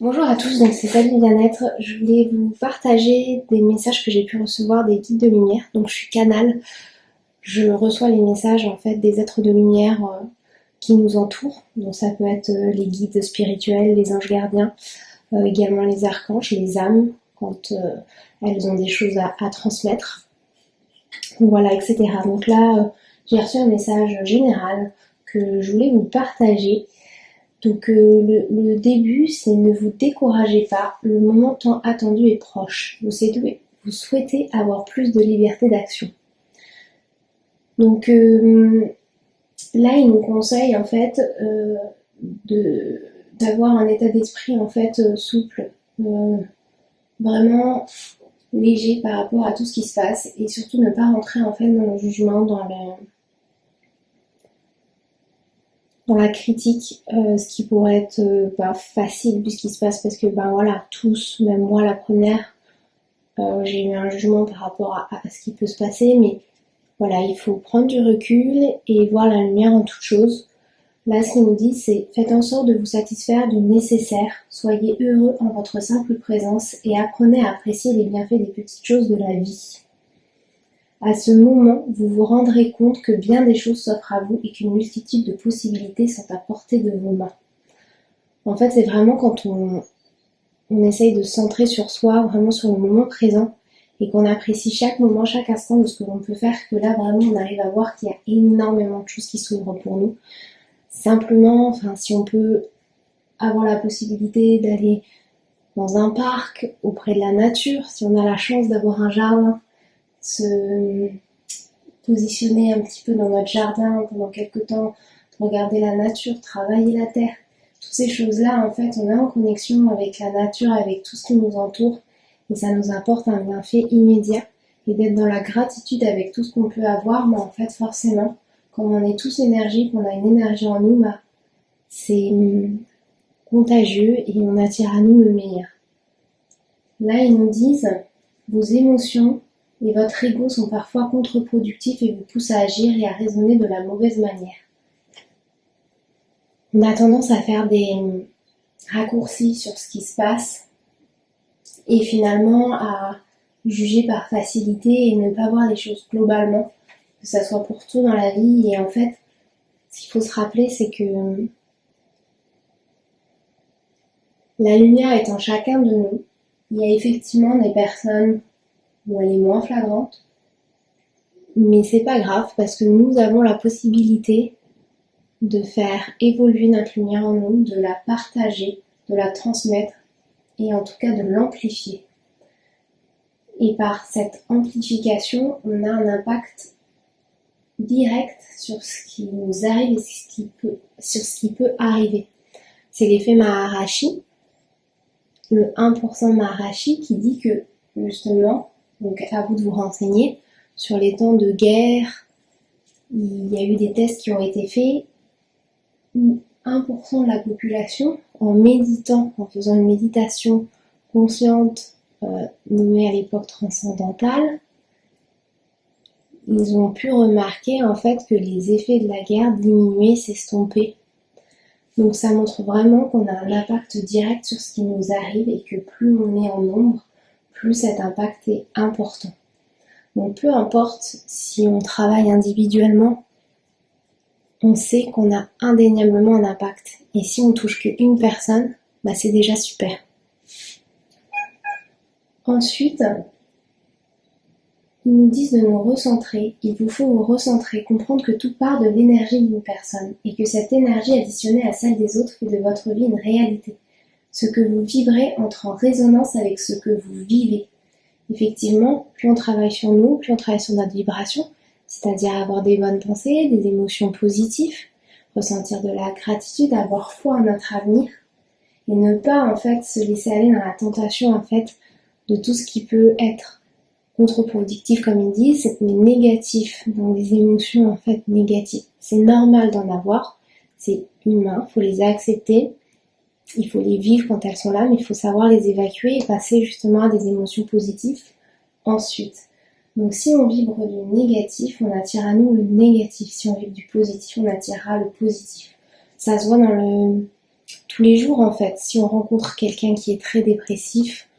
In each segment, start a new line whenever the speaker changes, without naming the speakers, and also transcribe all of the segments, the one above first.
Bonjour à tous, donc c'est Salut Bien-être. Je voulais vous partager des messages que j'ai pu recevoir des guides de lumière. Donc je suis canal, je reçois les messages en fait des êtres de lumière qui nous entourent. Donc ça peut être les guides spirituels, les anges gardiens, également les archanges, les âmes quand elles ont des choses à transmettre. Donc voilà, etc. Donc là, j'ai reçu un message général que je voulais vous partager. Donc le début, c'est ne vous découragez pas, le moment tant attendu est proche. Vous souhaitez avoir plus de liberté d'action. Donc là, il nous conseille en fait d'avoir un état d'esprit en fait souple, vraiment léger par rapport à tout ce qui se passe et surtout ne pas rentrer en fait dans le jugement, dans la critique, ce qui pourrait être facile vu ce qui se passe parce que voilà, tous, même moi la première, j'ai eu un jugement par rapport à ce qui peut se passer, mais voilà, il faut prendre du recul et voir la lumière en toute chose. Là, ce qu'il nous dit, c'est faites en sorte de vous satisfaire du nécessaire, soyez heureux en votre simple présence et apprenez à apprécier les bienfaits des petites choses de la vie. À ce moment, vous vous rendrez compte que bien des choses s'offrent à vous et qu'une multitude de possibilités sont à portée de vos mains. En fait, c'est vraiment quand on essaye de se centrer sur soi, vraiment sur le moment présent, et qu'on apprécie chaque moment, chaque instant de ce que l'on peut faire, que là, vraiment, on arrive à voir qu'il y a énormément de choses qui s'ouvrent pour nous. Simplement, si on peut avoir la possibilité d'aller dans un parc, auprès de la nature, si on a la chance d'avoir un jardin, se positionner un petit peu dans notre jardin pendant quelques temps, regarder la nature, travailler la terre. Toutes ces choses-là, en fait, on est en connexion avec la nature, avec tout ce qui nous entoure, et ça nous apporte un bienfait immédiat. Et d'être dans la gratitude avec tout ce qu'on peut avoir, mais en fait, forcément, quand on est tous énergie, qu'on a une énergie en nous, c'est contagieux et on attire à nous le meilleur. Là, ils nous disent, vos émotions et votre ego sont parfois contre-productifs et vous poussent à agir et à raisonner de la mauvaise manière. On a tendance à faire des raccourcis sur ce qui se passe et finalement à juger par facilité et ne pas voir les choses globalement, que ça soit pour tout dans la vie. Et en fait, ce qu'il faut se rappeler, c'est que la lumière est en chacun de nous. Il y a effectivement des personnes où elle est moins flagrante, mais c'est pas grave parce que nous avons la possibilité de faire évoluer notre lumière en nous, de la partager, de la transmettre et en tout cas de l'amplifier. Et par cette amplification, on a un impact direct sur ce qui nous arrive et sur ce qui peut arriver. C'est l'effet Maharashi, le 1% Maharashi qui dit que justement, donc à vous de vous renseigner, sur les temps de guerre, il y a eu des tests qui ont été faits où 1% de la population, en méditant, en faisant une méditation consciente, nommée à l'époque transcendantale, ils ont pu remarquer en fait que les effets de la guerre diminuaient, s'estompaient. Donc ça montre vraiment qu'on a un impact direct sur ce qui nous arrive et que plus on est en nombre, plus cet impact est important. Donc peu importe si on travaille individuellement, on sait qu'on a indéniablement un impact. Et si on touche qu'une personne, c'est déjà super. Ensuite, ils nous disent de nous recentrer. Il vous faut vous recentrer, comprendre que tout part de l'énergie d'une personne et que cette énergie additionnée à celle des autres fait de votre vie une réalité. Ce que vous vibrez entre en résonance avec ce que vous vivez. Effectivement, plus on travaille sur nous, plus on travaille sur notre vibration, c'est-à-dire avoir des bonnes pensées, des émotions positives, ressentir de la gratitude, avoir foi en notre avenir et ne pas en fait se laisser aller dans la tentation en fait de tout ce qui peut être contre-productif comme ils disent, mais négatif, donc des émotions en fait négatives. C'est normal d'en avoir, c'est humain, il faut les accepter, il faut les vivre quand elles sont là, mais il faut savoir les évacuer et passer justement à des émotions positives ensuite. Donc si on vibre du négatif, on attire à nous le négatif. Si on vibre du positif, on attirera le positif. Ça se voit dans tous les jours en fait. Si on rencontre quelqu'un qui est très dépressif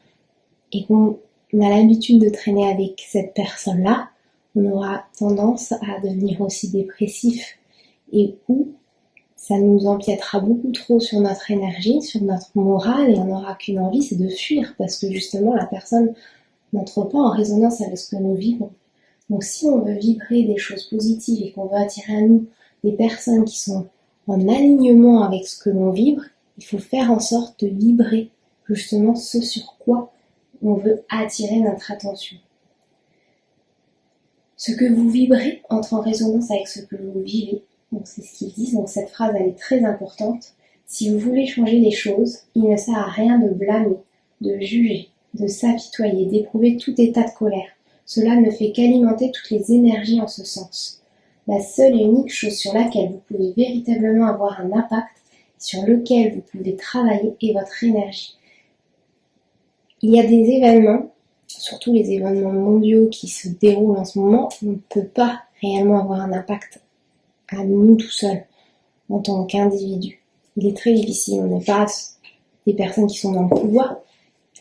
et qu'on a l'habitude de traîner avec cette personne-là, on aura tendance à devenir aussi dépressif et où ça nous empiétera beaucoup trop sur notre énergie, sur notre morale et on n'aura qu'une envie, c'est de fuir parce que justement la personne n'entre pas en résonance avec ce que nous vivons. Donc si on veut vibrer des choses positives et qu'on veut attirer à nous des personnes qui sont en alignement avec ce que l'on vibre, il faut faire en sorte de vibrer justement ce sur quoi on veut attirer notre attention. Ce que vous vibrez entre en résonance avec ce que vous vivez. Donc c'est ce qu'ils disent, donc cette phrase elle est très importante. Si vous voulez changer les choses, il ne sert à rien de blâmer, de juger, de s'apitoyer, d'éprouver tout état de colère. Cela ne fait qu'alimenter toutes les énergies en ce sens. La seule et unique chose sur laquelle vous pouvez véritablement avoir un impact, sur lequel vous pouvez travailler, est votre énergie. Il y a des événements, surtout les événements mondiaux qui se déroulent en ce moment, on ne peut pas réellement avoir un impact à nous tout seuls, en tant qu'individu. Il est très difficile, on n'est pas des personnes qui sont dans le pouvoir.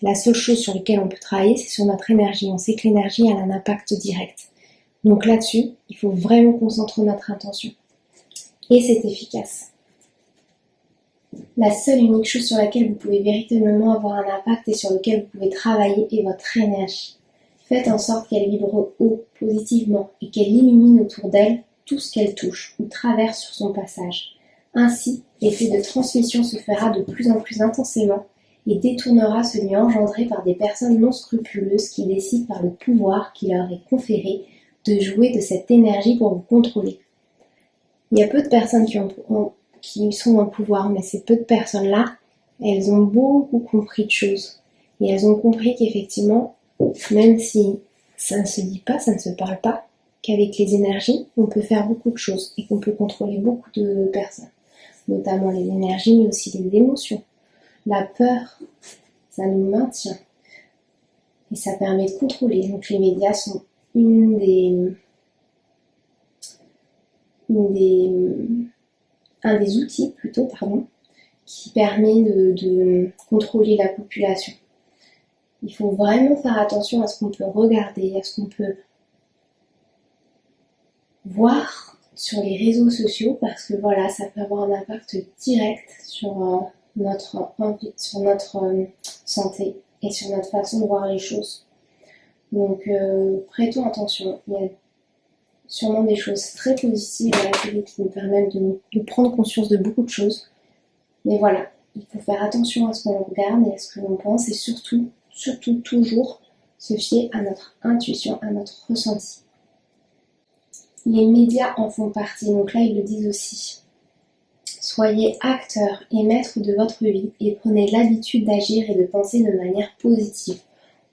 La seule chose sur laquelle on peut travailler, c'est sur notre énergie. On sait que l'énergie a un impact direct. Donc là-dessus, il faut vraiment concentrer notre attention. Et c'est efficace. La seule et unique chose sur laquelle vous pouvez véritablement avoir un impact et sur lequel vous pouvez travailler est votre énergie. Faites en sorte qu'elle vibre haut, positivement, et qu'elle illumine autour d'elle tout ce qu'elle touche ou traverse sur son passage. Ainsi, l'effet de transmission se fera de plus en plus intensément et détournera celui engendré par des personnes non scrupuleuses qui décident par le pouvoir qui leur est conféré de jouer de cette énergie pour vous contrôler. Il y a peu de personnes qui sont dans le pouvoir, mais ces peu de personnes-là, elles ont beaucoup compris de choses. Et elles ont compris qu'effectivement, même si ça ne se dit pas, ça ne se parle pas, qu'avec les énergies, on peut faire beaucoup de choses et qu'on peut contrôler beaucoup de personnes. Notamment les énergies, mais aussi les émotions. La peur, ça nous maintient. Et ça permet de contrôler. Donc les médias sont un des outils plutôt, qui permet de contrôler la population. Il faut vraiment faire attention à ce qu'on peut regarder, à ce qu'on peut voir sur les réseaux sociaux parce que voilà, ça peut avoir un impact direct sur notre santé et sur notre façon de voir les choses. Donc prêtons attention. Il y a sûrement des choses très positives à la télé qui nous permettent de prendre conscience de beaucoup de choses. Mais voilà, il faut faire attention à ce que l'on regarde et à ce que l'on pense et surtout toujours se fier à notre intuition, à notre ressenti. Les médias en font partie, donc là ils le disent aussi. Soyez acteur et maître de votre vie et prenez l'habitude d'agir et de penser de manière positive.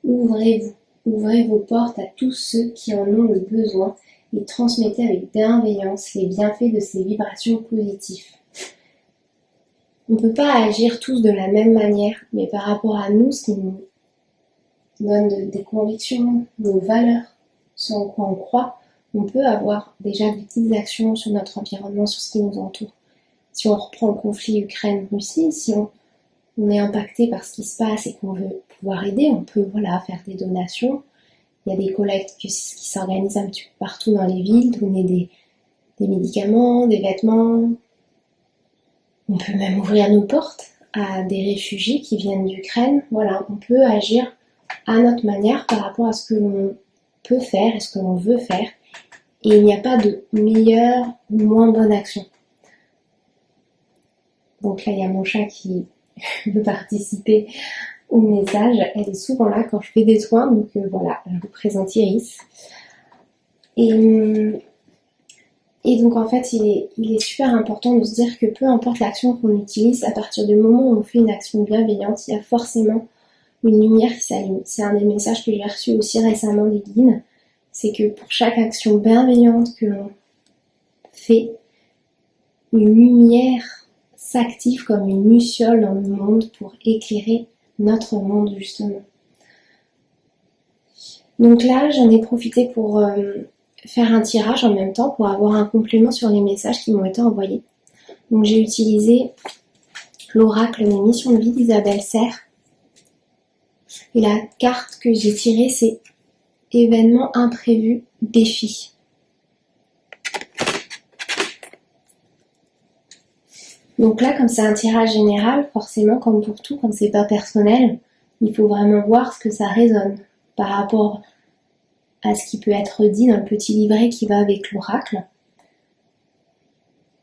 Ouvrez-vous, ouvrez vos portes à tous ceux qui en ont le besoin et transmettez avec bienveillance les bienfaits de ces vibrations positives. On ne peut pas agir tous de la même manière, mais par rapport à nous, ce qui nous donne des convictions, nos valeurs, ce en quoi on croit, on peut avoir déjà des petites actions sur notre environnement, sur ce qui nous entoure. Si on reprend le conflit Ukraine-Russie, si on est impacté par ce qui se passe et qu'on veut pouvoir aider, on peut faire des donations. Il y a des collectes qui s'organisent un petit peu partout dans les villes, donner des médicaments, des vêtements. On peut même ouvrir nos portes à des réfugiés qui viennent d'Ukraine. Voilà, on peut agir à notre manière par rapport à ce que l'on peut faire et ce que l'on veut faire. Et il n'y a pas de meilleure ou moins bonne action. Donc là, il y a mon chat qui veut participer au message. Elle est souvent là quand je fais des soins. Donc voilà, je vous présente Iris. Et donc en fait, il est super important de se dire que peu importe l'action qu'on utilise, à partir du moment où on fait une action bienveillante, il y a forcément une lumière qui s'allume. C'est un des messages que j'ai reçu aussi récemment des guides. C'est que pour chaque action bienveillante que l'on fait, une lumière s'active comme une luciole dans le monde pour éclairer notre monde justement. Donc là, j'en ai profité pour faire un tirage en même temps pour avoir un complément sur les messages qui m'ont été envoyés. Donc j'ai utilisé l'oracle des missions de vie d'Isabelle Serre. Et la carte que j'ai tirée, c'est événement imprévu, défi. Donc là, comme c'est un tirage général, forcément, comme pour tout, quand c'est pas personnel, il faut vraiment voir ce que ça résonne par rapport à ce qui peut être dit dans le petit livret qui va avec l'oracle.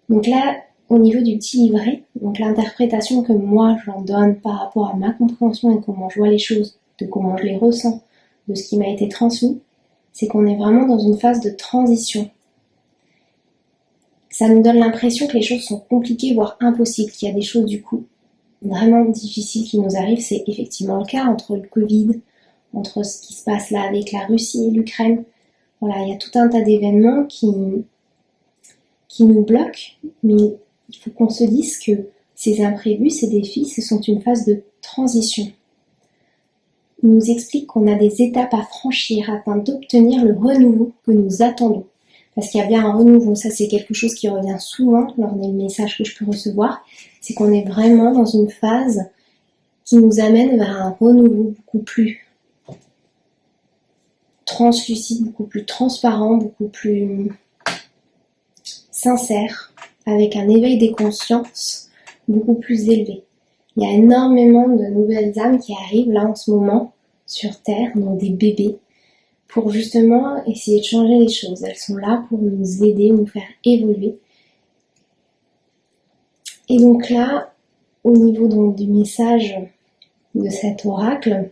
Donc là, au niveau du petit livret, donc l'interprétation que moi j'en donne par rapport à ma compréhension et comment je vois les choses, de comment je les ressens, de ce qui m'a été transmis, c'est qu'on est vraiment dans une phase de transition. Ça nous donne l'impression que les choses sont compliquées, voire impossibles, qu'il y a des choses du coup vraiment difficiles qui nous arrivent. C'est effectivement le cas entre le Covid, entre ce qui se passe là avec la Russie et l'Ukraine. Voilà, il y a tout un tas d'événements qui nous bloquent, mais il faut qu'on se dise que ces imprévus, ces défis, ce sont une phase de transition. Il nous explique qu'on a des étapes à franchir afin d'obtenir le renouveau que nous attendons. Parce qu'il y a bien un renouveau, ça c'est quelque chose qui revient souvent lors des messages que je peux recevoir, c'est qu'on est vraiment dans une phase qui nous amène vers un renouveau beaucoup plus translucide, beaucoup plus transparent, beaucoup plus sincère, avec un éveil des consciences beaucoup plus élevé. Il y a énormément de nouvelles âmes qui arrivent là en ce moment sur Terre, donc des bébés, pour justement essayer de changer les choses. Elles sont là pour nous aider, nous faire évoluer. Et donc là, au niveau donc du message de cet oracle,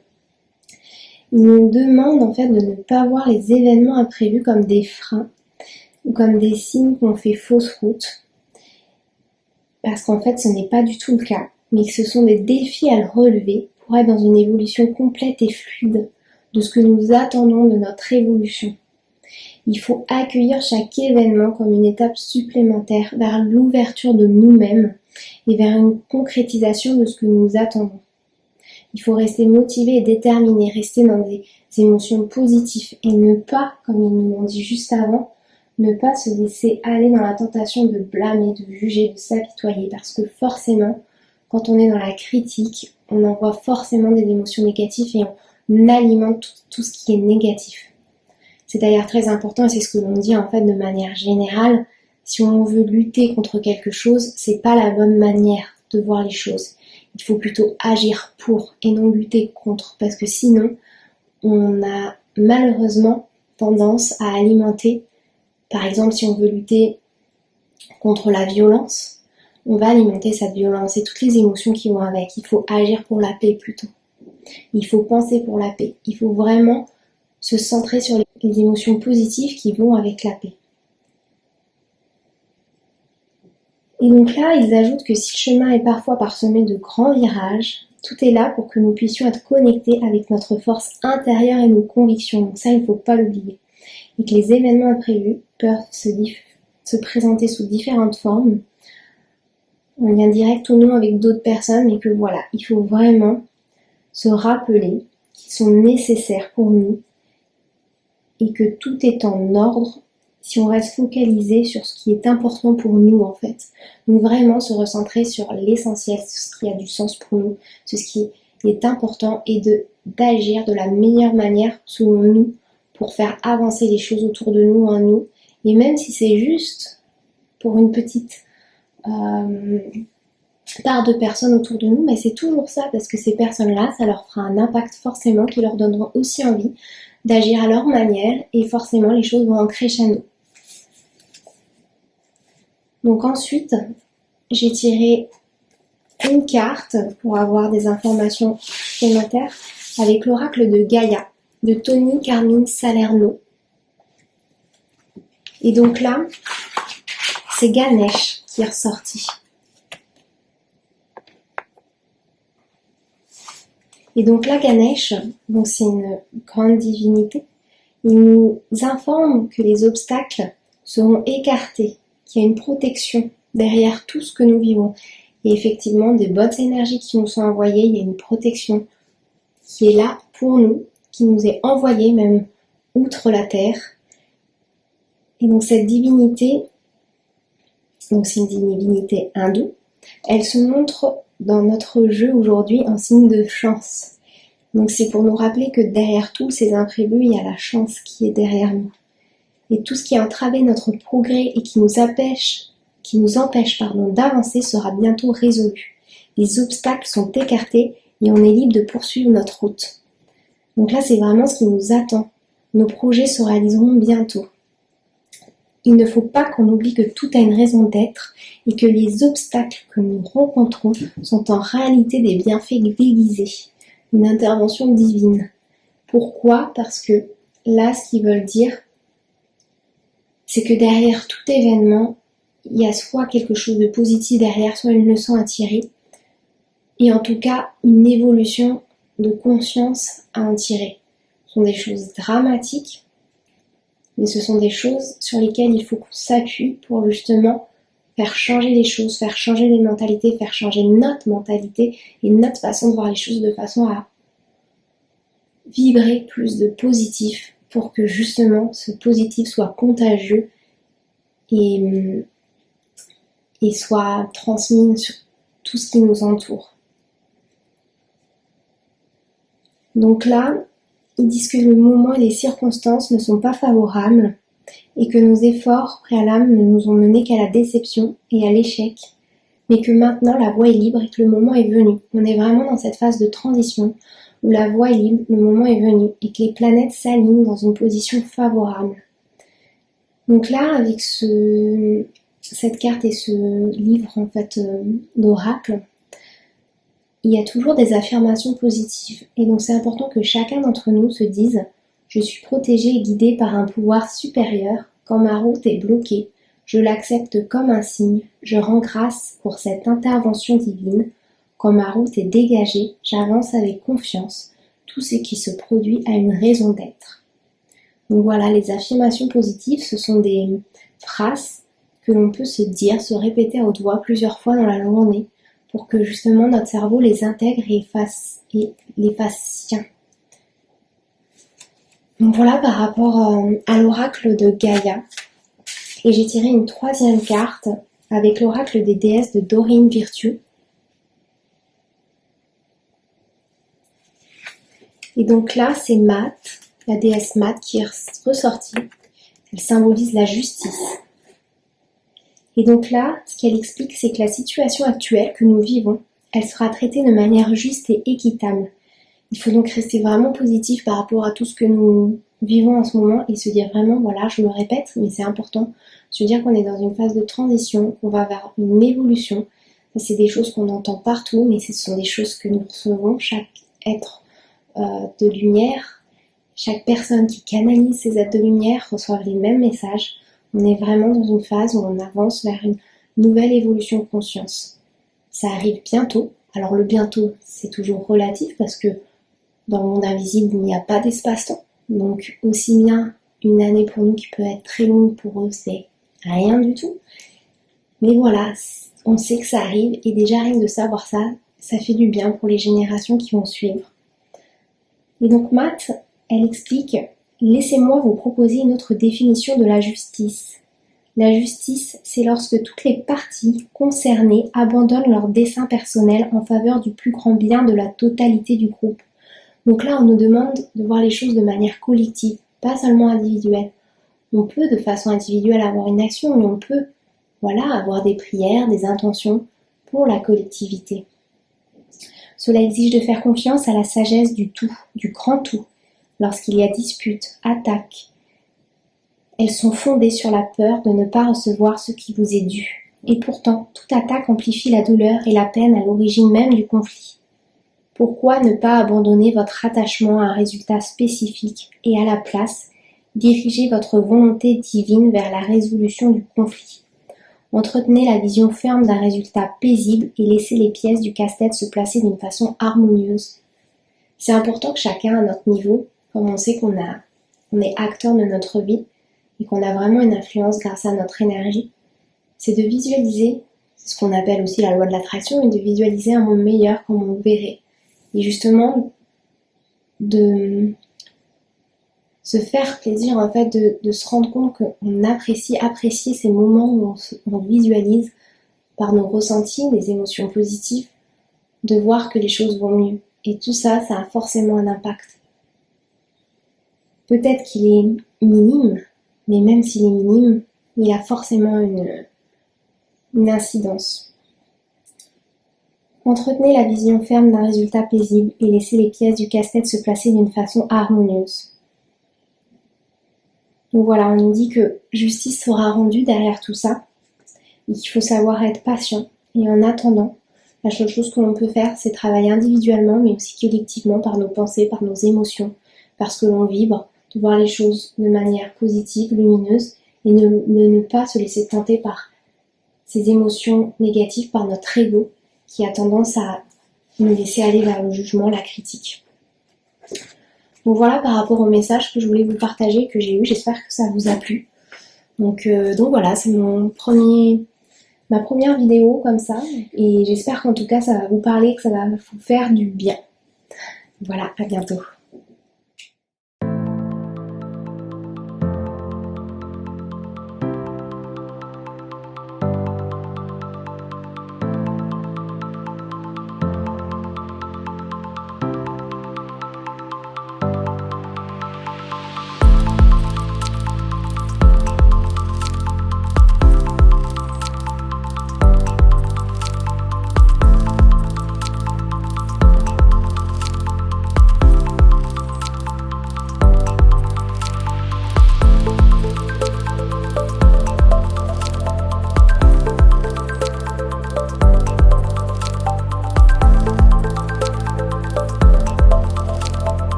il nous demande en fait de ne pas voir les événements imprévus comme des freins ou comme des signes qu'on fait fausse route, parce qu'en fait ce n'est pas du tout le cas, mais que ce sont des défis à relever pour être dans une évolution complète et fluide de ce que nous attendons de notre évolution. Il faut accueillir chaque événement comme une étape supplémentaire vers l'ouverture de nous-mêmes et vers une concrétisation de ce que nous attendons. Il faut rester motivé et déterminé, rester dans des émotions positives et ne pas, comme ils nous l'ont dit juste avant, ne pas se laisser aller dans la tentation de blâmer, de juger, de s'apitoyer, parce que forcément, quand on est dans la critique, on envoie forcément des émotions négatives et on alimente tout ce qui est négatif. C'est d'ailleurs très important et c'est ce que l'on dit en fait de manière générale. Si on veut lutter contre quelque chose, c'est pas la bonne manière de voir les choses. Il faut plutôt agir pour et non lutter contre, parce que sinon, on a malheureusement tendance à alimenter, par exemple si on veut lutter contre la violence, on va alimenter cette violence et toutes les émotions qui vont avec. Il faut agir pour la paix plutôt. Il faut penser pour la paix. Il faut vraiment se centrer sur les émotions positives qui vont avec la paix. Et donc là, ils ajoutent que si le chemin est parfois parsemé de grands virages, tout est là pour que nous puissions être connectés avec notre force intérieure et nos convictions. Donc ça, il ne faut pas l'oublier. Et que les événements imprévus peuvent se présenter sous différentes formes, en lien direct ou non avec d'autres personnes, mais que voilà, il faut vraiment se rappeler qu'ils sont nécessaires pour nous et que tout est en ordre si on reste focalisé sur ce qui est important pour nous en fait. Donc vraiment se recentrer sur l'essentiel, ce qui a du sens pour nous, ce qui est important et d'agir de la meilleure manière selon nous pour faire avancer les choses autour de nous, en nous. Et même si c'est juste pour une petite part de personnes autour de nous, mais c'est toujours ça, parce que ces personnes-là, ça leur fera un impact forcément qui leur donnera aussi envie d'agir à leur manière et forcément les choses vont en crescendo. Donc ensuite, j'ai tiré une carte pour avoir des informations supplémentaires avec l'oracle de Gaïa, de Tony Carmine Salerno. Et donc là, c'est Ganesh qui est ressorti. Et donc là, Ganesh, donc c'est une grande divinité, il nous informe que les obstacles seront écartés, qu'il y a une protection derrière tout ce que nous vivons. Et effectivement, des bonnes énergies qui nous sont envoyées, il y a une protection qui est là pour nous, qui nous est envoyée même outre la terre. Et donc cette divinité, donc c'est une divinité hindoue, elle se montre dans notre jeu aujourd'hui en signe de chance. Donc c'est pour nous rappeler que derrière tous ces imprévus, il y a la chance qui est derrière nous. Et tout ce qui a entravé notre progrès et qui nous empêche d'avancer sera bientôt résolu. Les obstacles sont écartés et on est libre de poursuivre notre route. Donc là, c'est vraiment ce qui nous attend. Nos projets se réaliseront bientôt. Il ne faut pas qu'on oublie que tout a une raison d'être et que les obstacles que nous rencontrons sont en réalité des bienfaits déguisés, une intervention divine. Pourquoi ? Parce que là, ce qu'ils veulent dire, c'est que derrière tout événement, il y a soit quelque chose de positif derrière, soit une leçon à tirer, et en tout cas une évolution de conscience à en tirer. Ce sont des choses dramatiques, mais ce sont des choses sur lesquelles il faut qu'on s'appuie pour justement faire changer les choses, faire changer les mentalités, faire changer notre mentalité et notre façon de voir les choses de façon à vibrer plus de positif pour que justement ce positif soit contagieux et soit transmis sur tout ce qui nous entoure. Donc là, ils disent que le moment et les circonstances ne sont pas favorables et que nos efforts préalables ne nous ont menés qu'à la déception et à l'échec, mais que maintenant la voie est libre et que le moment est venu. On est vraiment dans cette phase de transition où la voie est libre, le moment est venu et que les planètes s'alignent dans une position favorable. Donc là, avec cette carte et ce livre en fait d'oracle, il y a toujours des affirmations positives. Et donc c'est important que chacun d'entre nous se dise « Je suis protégé et guidé par un pouvoir supérieur. Quand ma route est bloquée, je l'accepte comme un signe. Je rends grâce pour cette intervention divine. Quand ma route est dégagée, j'avance avec confiance. Tout ce qui se produit a une raison d'être. » Donc voilà, les affirmations positives, ce sont des phrases que l'on peut se dire, se répéter à haute voix plusieurs fois dans la journée, pour que justement notre cerveau les intègre et les fasse siens. Donc voilà par rapport à l'oracle de Gaïa. Et j'ai tiré une troisième carte avec l'oracle des déesses de Dorine Virtue. Et donc là, c'est Maat, la déesse Maat qui est ressortie. Elle symbolise la justice. Et donc là, ce qu'elle explique, c'est que la situation actuelle que nous vivons, elle sera traitée de manière juste et équitable. Il faut donc rester vraiment positif par rapport à tout ce que nous vivons en ce moment et se dire vraiment, voilà, je me répète, mais c'est important, se dire qu'on est dans une phase de transition, qu'on va vers une évolution. Ça, c'est des choses qu'on entend partout, mais ce sont des choses que nous recevons, chaque être de lumière, chaque personne qui canalise ces êtres de lumière reçoit les mêmes messages. On est vraiment dans une phase où on avance vers une nouvelle évolution de conscience. Ça arrive bientôt. Alors le bientôt, c'est toujours relatif parce que dans le monde invisible, il n'y a pas d'espace-temps. Donc aussi bien une année pour nous qui peut être très longue, pour eux, c'est rien du tout. Mais voilà, on sait que ça arrive et déjà rien de savoir ça, ça fait du bien pour les générations qui vont suivre. Et donc Matt, elle explique: laissez-moi vous proposer une autre définition de la justice. La justice, c'est lorsque toutes les parties concernées abandonnent leur dessein personnel en faveur du plus grand bien de la totalité du groupe. Donc là, on nous demande de voir les choses de manière collective, pas seulement individuelle. On peut de façon individuelle avoir une action, mais on peut avoir des prières, des intentions pour la collectivité. Cela exige de faire confiance à la sagesse du tout, du grand tout. Lorsqu'il y a dispute, attaque, elles sont fondées sur la peur de ne pas recevoir ce qui vous est dû. Et pourtant, toute attaque amplifie la douleur et la peine à l'origine même du conflit. Pourquoi ne pas abandonner votre attachement à un résultat spécifique et à la place, diriger votre volonté divine vers la résolution du conflit? Entretenez la vision ferme d'un résultat paisible et laissez les pièces du casse-tête se placer d'une façon harmonieuse. C'est important que chacun à notre niveau, comme on sait qu'on est acteur de notre vie et qu'on a vraiment une influence grâce à notre énergie, c'est de visualiser, c'est ce qu'on appelle aussi la loi de l'attraction, et de visualiser un monde meilleur comme on le verrait. Et justement, de se faire plaisir, en fait, de se rendre compte qu'on apprécier ces moments où on visualise par nos ressentis, des émotions positives, de voir que les choses vont mieux. Et tout ça, ça a forcément un impact. Peut-être qu'il est minime, mais même s'il est minime, il a forcément une incidence. Entretenez la vision ferme d'un résultat paisible et laissez les pièces du casse-tête se placer d'une façon harmonieuse. Donc voilà, on nous dit que justice sera rendue derrière tout ça, et qu'il faut savoir être patient. Et en attendant, la seule chose que l'on peut faire, c'est travailler individuellement, mais aussi collectivement, par nos pensées, par nos émotions, parce que l'on vibre, de voir les choses de manière positive, lumineuse, et ne pas se laisser tenter par ces émotions négatives, par notre ego, qui a tendance à nous laisser aller vers le jugement, la critique. Donc voilà par rapport au message que je voulais vous partager, que j'ai eu, j'espère que ça vous a plu. Donc voilà, c'est ma première vidéo comme ça, et j'espère qu'en tout cas ça va vous parler, que ça va vous faire du bien. Voilà, à bientôt.